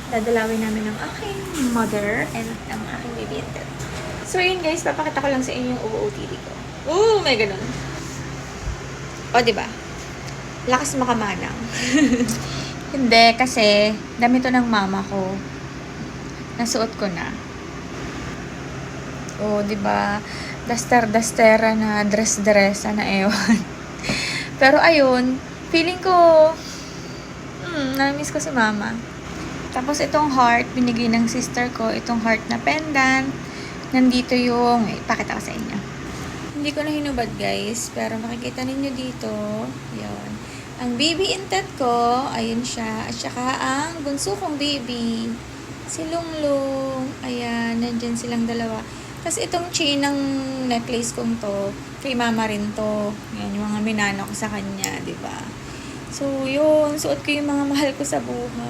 dadalawin namin ng aking mother and ang aking baby and dad. So, yun guys, papakita ko lang sa inyo yung OOTD ko. Oh, may ganun. O, diba? Lakas makamanang. Hindi, kasi damit to ng mama ko. Nasuot ko na. O, diba? Duster-dustera na, dress-dressa na ewan. Pero ayun, feeling ko, na-miss ko si mama. Tapos itong heart, binigay ng sister ko, itong heart na pendant. Nandito yung, ipakita ko sa inyo. Hindi ko na hinubad guys, pero makikita ninyo dito, yun. Ang baby intet ko, ayun siya. At saka ang bunso kong baby, si Lunglung. Ayan, nandyan silang dalawa. Tapos itong chain ng necklace kong to, kay mama rin to. Yan, yung mga minano ko sa kanya, di ba? So, yun. Suot ko yung mga mahal ko sa buhay.